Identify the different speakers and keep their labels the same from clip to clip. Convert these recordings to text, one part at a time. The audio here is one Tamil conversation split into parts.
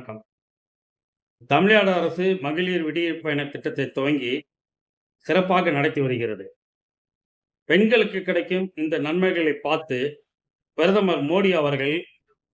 Speaker 1: வணக்கம். தமிழ்நாடு அரசு மகளிர் விடியற் பயண திட்டத்தை துவங்கி சிறப்பாக நடத்தி வருகிறது. பெண்களுக்கு கிடைக்கும் இந்த நன்மைகளை பார்த்து பிரதமர் மோடி அவர்கள்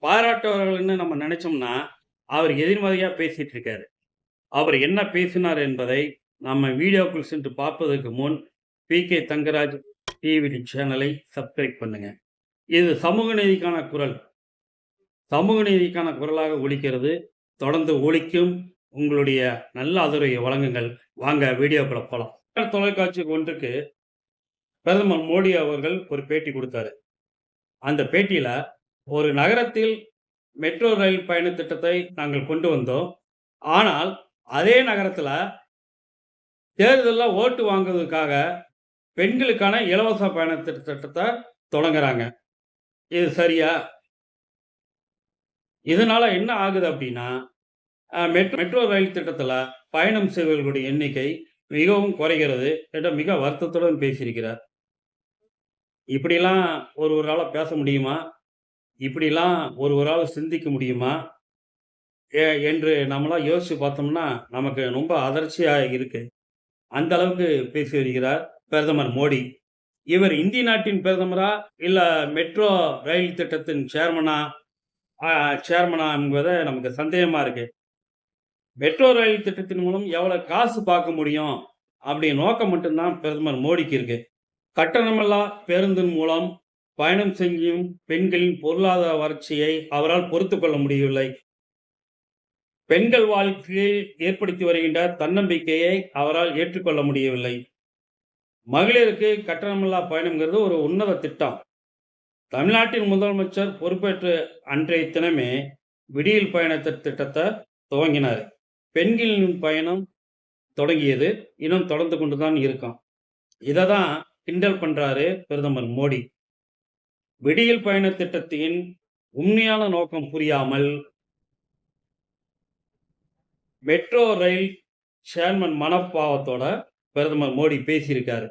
Speaker 1: பாராட்டுவார்கள்ன்னு நம்ம நினைச்சோம்னா, அவர் எதிர்மறையா பேசிட்டு இருக்காரு. அவர் என்ன பேசினார் என்பதை நம்ம வீடியோக்குள் சென்று பார்ப்பதற்கு முன் பிகே தங்கராஜ் டிவி சேனலை சப்ஸ்கிரைப் பண்ணுங்க. இது சமூக நீதிக்கான குரல். சமூக நீதிக்கான குரலாக ஒலிக்கிறது. தொடர்ந்து ஒலிக்கும். உங்களுடைய நல்ல ஆதரவை வழங்குங்கள். வாங்க வீடியோக்குள்ள போலாம். தொலைக்காட்சி ஒன்றுக்கு பிரதமர் மோடி அவர்கள் ஒரு பேட்டி கொடுத்தாரு. அந்த பேட்டியில ஒரு நகரத்தில் மெட்ரோ ரயில் பயண திட்டத்தை நாங்கள் கொண்டு வந்தோம். ஆனால் அதே நகரத்துல தேர்தல்ல ஓட்டு வாங்குவதற்காக பெண்களுக்கான இலவச பயண திட்டத்தை தொடங்குறாங்க. இது சரியா? இதனால என்ன ஆகுது அப்படின்னா, மெட்ரோ ரயில் திட்டத்துல பயணம் செய்பவர்களுடைய எண்ணிக்கை மிகவும் குறைகிறது என்று மிக வருத்தத்துடன் பேசியிருக்கிறார். இப்படிலாம் ஒருவரால பேச முடியுமா? இப்படிலாம் ஒருவரால சிந்திக்க முடியுமா? என்று நம்மலாம் யோசிச்சு பார்த்தோம்னா, நமக்கு ரொம்ப அதிர்ச்சியா இருக்கு. அந்த அளவுக்கு பேசி வருகிறார் பிரதமர் மோடி. இவர் இந்திய நாட்டின் பிரதமரா? இல்ல மெட்ரோ ரயில் திட்டத்தின் சேர்மனா என்பத நமக்கு சந்தேகமா இருக்கு. மெட்ரோ ரயில் திட்டத்தின் மூலம் எவ்வளவு காசு பார்க்க முடியும்? அப்படி நோக்கம் மட்டும்தான் பிரதமர் மோடிக்கு இருக்கு. கட்டணமில்லா பேருந்தின் மூலம் பயணம் செய்யும் பெண்களின் பொருளாதார வளர்ச்சியை அவரால் பொறுத்துக் கொள்ள முடியவில்லை. பெண்கள் வாழ்க்கையில் ஏற்படுத்தி வருகின்ற தன்னம்பிக்கையை அவரால் ஏற்றுக்கொள்ள முடியவில்லை. மகளிருக்கு கட்டணமில்லா பயணம்ங்கிறது ஒரு உன்னத திட்டம். தமிழ்நாட்டின் முதலமைச்சர் பொறுப்பேற்ற அன்றைய தினமே விடியல் பயண திட்டத்தை துவங்கினார். பெண்களின் பயணம் தொடங்கியது. இன்னும் தொடர்ந்து கொண்டுதான் இருக்கும். இதை தான் கிண்டல் பண்றாரு பிரதமர் மோடி. விடியல் பயண திட்டத்தின் உண்மையான நோக்கம் புரியாமல் மெட்ரோ ரயில் சேர்மன் மனப்பாவத்தோட பிரதமர் மோடி பேசியிருக்காரு.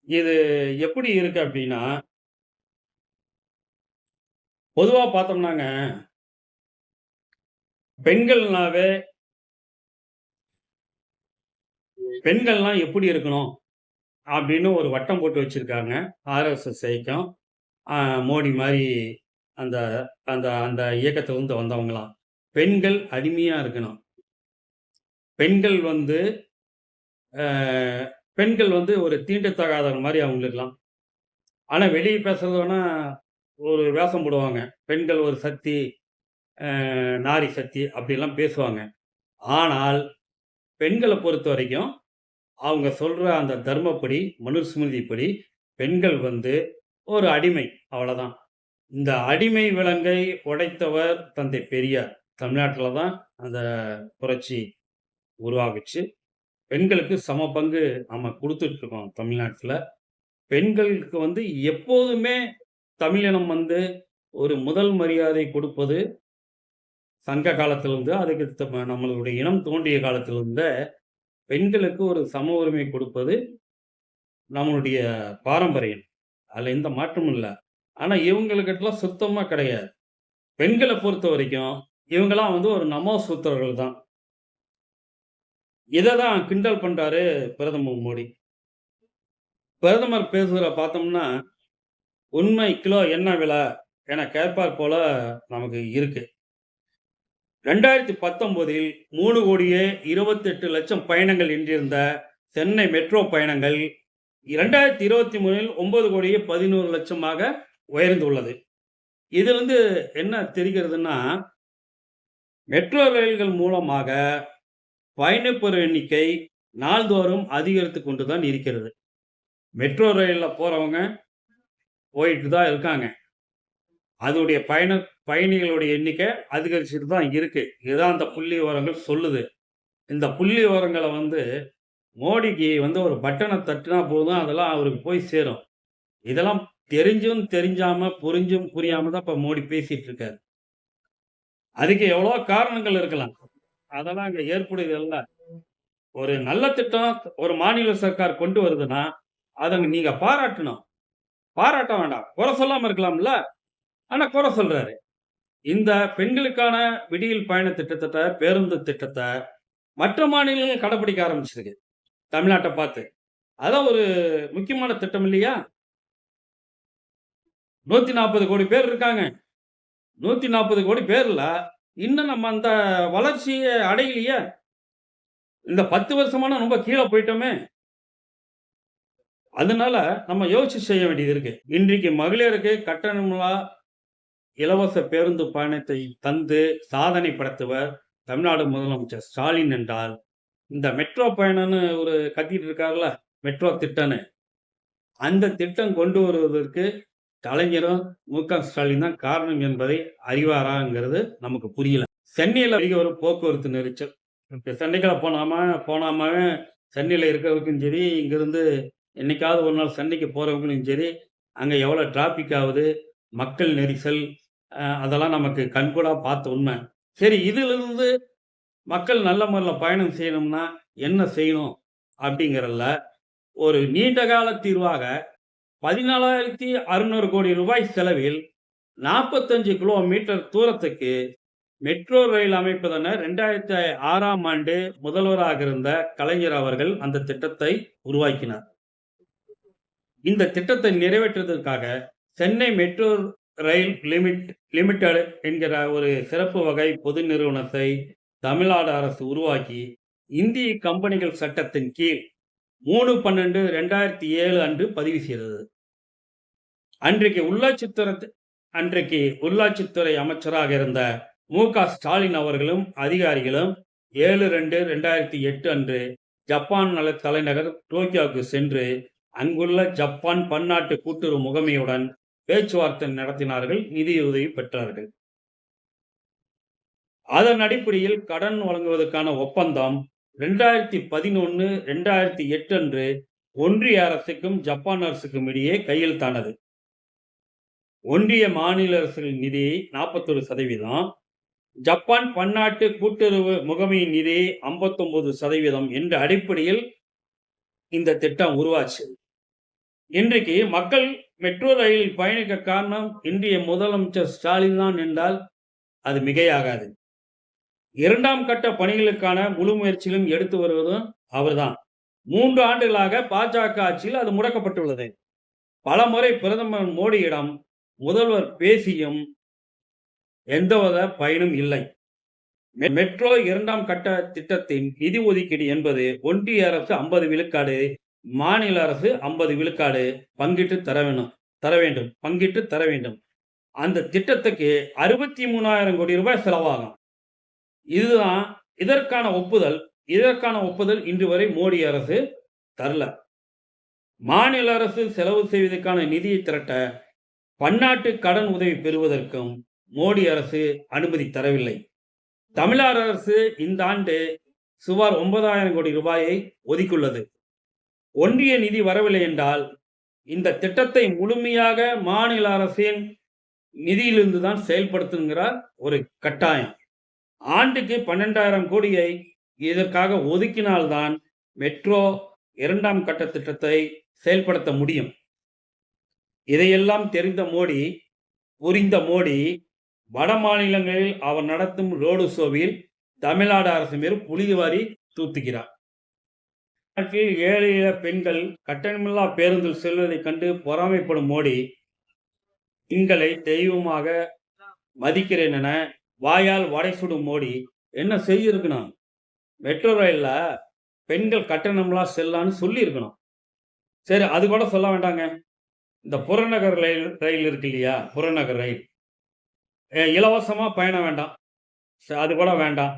Speaker 1: இது எப்படி இருக்கு அப்படின்னா, பொதுவா பார்த்தோம்னாங்க, பெண்கள்லாம் எப்படி இருக்கணும் அப்படின்னு ஒரு வட்டம் போட்டு வச்சிருக்காங்க. ஆர்எஸ்எஸ் இயக்கம். மோடி மாதிரி அந்த அந்த அந்த இயக்கத்திலிருந்து வந்தவங்களாம். பெண்கள் அடிமையா இருக்கணும். பெண்கள் வந்து பெண்கள் வந்து ஒரு தீண்டத்தகாதவங்க மாதிரி அவங்களுக்குலாம். ஆனா வெளியே பேசுறது வேணா ஒரு வேஷம் போடுவாங்க. பெண்கள் ஒரு சக்தி, நாரி சக்தி அப்படிலாம் பேசுவாங்க. ஆனால் பெண்கள பொறுத்தவரைக்கும் அவங்க சொல்ற அந்த தர்மப்படி, மனுஸ்மிருதிப்படி பெண்கள் வந்து ஒரு அடிமை. அவ்வளதான். இந்த அடிமை விலங்கை உடைத்தவர் தந்தை பெரியார். தமிழ்நாட்டில தான் அந்த புரட்சி உருவாகுச்சு. பெண்களுக்கு சம பங்கு நம்ம குடுத்துட்டு இருக்கோம் தமிழ்நாட்டுல. பெண்களுக்கு வந்து எப்போதுமே தமிழினம் வந்து ஒரு முதல் மரியாதை கொடுப்பது சங்க காலத்திலிருந்து, அதுக்கு நம்மளுடைய இனம் தோன்றிய காலத்திலிருந்தே பெண்களுக்கு ஒரு சம உரிமை கொடுப்பது நம்மளுடைய பாரம்பரியம். அதுல எந்த மாற்றமும் இல்ல. ஆனா இவங்களுக்கிட்டலாம் சுத்தமா கிடையாது. பெண்கள பொறுத்தவரைக்கும் இவங்கலாம் வந்து ஒரு நமோசூத்திரர்கள் தான். இத தான் கிண்டல் பண்றாரு பிரதமர் மோடி. பிரதமர் பேசுறத பார்த்தோம்னா, உண்மை கிலோ என்ன விலை என கேட்பார் போல நமக்கு இருக்கு. 2019ல் 3,28,00,000 பயணங்கள் எண்ணியிருந்த சென்னை மெட்ரோ பயணங்கள் 2023ல் 9,11,00,000 உயர்ந்துள்ளது. இதிலிருந்து என்ன தெரிகிறதுன்னா, மெட்ரோ ரயில்கள் மூலமாக பயணிப்போர் எண்ணிக்கை நாள்தோறும் அதிகரித்துக் கொண்டு தான் இருக்கிறது. மெட்ரோ ரயில்ல போறவங்க போயிட்டு தான் இருக்காங்க. அதனுடைய பயணிகளுடைய எண்ணிக்கை அதிகரிச்சுட்டு தான் இருக்கு. இதுதான் அந்த புள்ளி விவரங்கள் சொல்லுது. இந்த புள்ளி விவரங்கள வந்து மோடிக்கு வந்து ஒரு பட்டன தட்டுனா போதும், அதெல்லாம் அவருக்கு போய் சேரும். இதெல்லாம் தெரிஞ்சும் தெரிஞ்சாம, புரிஞ்சும் புரியாம தான் இப்ப மோடி பேசிட்டு இருக்காரு. அதுக்கு எவ்வளவோ காரணங்கள் இருக்கலாம். அதெல்லாம் அங்க ஏற்புடையதல்ல. ஒரு நல்ல திட்டம் ஒரு மாநில சர்க்கார் கொண்டு வருதுன்னா, அத நீங்க பாராட்டணும். பாராட்ட வேண்டாம். குறை சொல்லாம இருக்கலாம்ல. ஆனா குறை சொல்றாரு. இந்த பெண்களுக்கான விடியல் பயண திட்டத்த பேருந்து திட்டத்த மற்ற மாநிலங்கள் கடைப்பிடிக்க ஆரம்பிச்சிருக்கு. தமிழ்நாட்ட பார்த்து. அதான் ஒரு முக்கியமான திட்டம் இல்லையா? 140 கோடி பேர் இருக்காங்க. 140 கோடி பேர்ல இன்னும் நம்ம அந்த வளர்ச்சிய அடையலையே. இந்த 10 வருஷமா ரொம்ப கீழ போயிட்டோமே. அதனால நம்ம யோசிச்சு செய்ய வேண்டியது இருக்கு. இன்றைக்கு மகளிருக்கு கட்டணமில்லா இலவச பேருந்து பயணத்தை தந்து சாதனை படைத்தவர் தமிழ்நாடு முதலமைச்சர் ஸ்டாலின் என்றால், இந்த மெட்ரோ பயணம்னு ஒரு கத்திட்டு இருக்கார்ல, மெட்ரோ திட்டம்னு. அந்த திட்டம் கொண்டு வருவதற்கு கலைஞரும், மு.க. ஸ்டாலின் தான் காரணம் என்பதை அறிவாராங்கிறது நமக்கு புரியல. சென்னையில அதிக வரும் போக்குவரத்து நெரிசல். இப்ப சென்னைக்குள்ள போனாமாவே சென்னையில இருக்கிறவருக்கும் சரி, இங்கிருந்து என்னைக்காவது ஒரு நாள் சென்னைக்கு போறவங்களும் சரி, அங்க எவ்வளோ டிராஃபிக் ஆவுது, மக்கள் நெரிசல், அதெல்லாம் நமக்கு கண்கூடா பார்த்த உண்மை. சரி, இதிலிருந்து மக்கள் நல்ல முறையில பயணம் செய்யணும்னா என்ன செய்யணும்? அப்படிங்கிறதுல ஒரு நீண்ட கால தீர்வாக 14,600 கோடி ரூபாய் செலவில் 45 கிலோமீட்டர் தூரத்துக்கு மெட்ரோ ரயில் அமைப்பதென 2006ஆம் ஆண்டு முதல்வராக இருந்த கலைஞர் அவர்கள் அந்த திட்டத்தை உருவாக்கினார். இந்த திட்டத்தை நிறைவேற்றுவதற்காக சென்னை மெட்ரோ ரயில் லிமிடெட் என்கிற ஒரு சிறப்பு வகை பொது நிறுவனத்தை தமிழ்நாடு அரசு உருவாக்கி, இந்திய கம்பெனிகள் சட்டத்தின் கீழ் 3/12/2007 அன்று பதிவு செய்தது. அன்றைக்கு உள்ளாட்சித்துறை அமைச்சராக இருந்த மு.க. ஸ்டாலின் அவர்களும் அதிகாரிகளும் 7/2/2008 அன்று ஜப்பான் தலைநகர் டோக்கியோவுக்கு சென்று அங்குள்ள ஜப்பான் பன்னாட்டு கூட்டுறவு முகமையுடன் பேச்சுவார்த்தை நடத்தினார்கள், நிதியுதவி பெற்றார்கள். அதன் அடிப்படையில் கடன் வழங்குவதற்கான ஒப்பந்தம் 2011/2008 அன்று ஒன்றிய அரசுக்கும் ஜப்பான் அரசுக்கும் இடையே கையெழுத்தானது. ஒன்றிய மாநில அரசுகளின் நிதி 41%, ஜப்பான் பன்னாட்டு கூட்டுறவு முகமையின் நிதி 59% என்ற அடிப்படையில் இந்த திட்டம் உருவாச்சு. இன்றைக்கு மக்கள் மெட்ரோ ரயிலில் பயணிக்க காரணம் இன்றைய முதலமைச்சர் ஸ்டாலின் தான் என்றால் அது மிகையாகாது. 2ஆம் கட்ட பணிகளுக்கான முழு முயற்சியிலும் எடுத்து வருவதும் அவர்தான். 3 ஆண்டுகளாக பாஜக ஆட்சியில் அது முடக்கப்பட்டுள்ளது. பலமுறை பிரதமர் மோடியிடம் முதல்வர் பேசியும் எந்தவித பயனும் இல்லை. மெட்ரோ 2ஆம் கட்ட திட்டத்தின் நிதி ஒதுக்கீடு என்பது ஒன்றிய அரசு 50 விழுக்காடு, மாநில அரசு 50 விழுக்காடு பங்கிட்டு தர வேண்டும். அந்த திட்டத்துக்கு 63,000 கோடி ரூபாய் செலவாகும். இதற்கான ஒப்புதல் இன்று வரை மோடி அரசு தரல. மாநில அரசு செலவு செய்வதற்கான நிதியை திரட்ட பன்னாட்டு கடன் உதவி பெறுவதற்கும் மோடி அரசு அனுமதி தரவில்லை. தமிழ்நாடு அரசு இந்த ஆண்டு சுமார் 9,000 கோடி ரூபாயை ஒதுக்கியுள்ளது. ஒன்றிய நிதி வரவில்லை என்றால் இந்த திட்டத்தை முழுமையாக மாநில அரசின் நிதியிலிருந்து தான் செயல்படுத்துங்கிறார் ஒரு கட்டாயம். ஆண்டுக்கு 12,000 கோடியை இதற்காக ஒதுக்கினால்தான் மெட்ரோ 2ஆம் கட்ட திட்டத்தை செயல்படுத்த முடியும். இதையெல்லாம் புரிந்த மோடி வட மாநிலங்களில் அவர் நடத்தும் ரோடு ஷோவில் தமிழ்நாடு அரசு மீது புலிவாரி தூத்துகிறார். ஏழை பெண்கள் கட்டணமில்லா பேருந்தில் செல்வதைக் கண்டு பொறாமைப்படும் மோடி பெண்களை தெய்வமாக மதிக்கிறேன் என வாயால் வடை சுடும் மோடி என்ன செய்யிருக்கணும்? மெட்ரோ ரயில்ல பெண்கள் கட்டணமில்லா செல்லான்னு சொல்லி இருக்கணும். சரி, அது கூட சொல்ல வேண்டாங்க. இந்த புறநகர் ரயில் இருக்கு இல்லையா, புறநகர் ரயில் இலவசமா பயணம் வேண்டாம், அது கூட வேண்டாம்.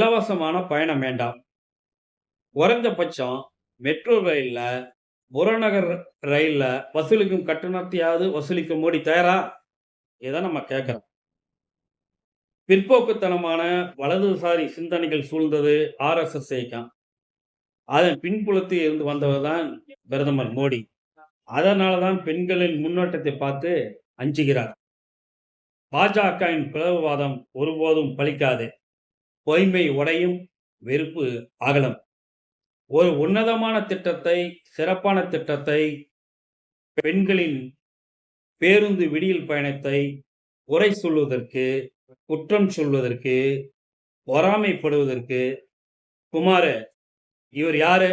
Speaker 1: இலவசமான பயணம் வேண்டாம். குறைந்தபட்சம் மெட்ரோ ரயில்ல புறநகர் ரயில்ல வசூலிக்கும் கட்டணத்தையாவது வசூலிக்க மோடி தயாரா? இதை நம்ம கேட்கிறோம். பிற்போக்குத்தனமான வலதுசாரி சிந்தனைகள் சூழ்ந்தது RSS இயக்கம். அதன் பின்புலத்தில் இருந்து வந்தவர் தான் பிரதமர் மோடி. அதனாலதான் பெண்களின் முன்னேற்றத்தை பார்த்து அஞ்சுகிறார். பாஜகவின் பிளவுவாதம் ஒருபோதும் பலிக்காது. பொய்மை உடையும், வெறுப்பு அகலம். ஒரு உன்னதமான திட்டத்தை, சிறப்பான திட்டத்தை, பெண்களின் பேருந்து விடியல் பயணத்தை குறை சொல்வதற்கு, குற்றம் சொல்வதற்கு, பொறாமைப்படுவதற்கு, "குமாரு, இவர் யாரு?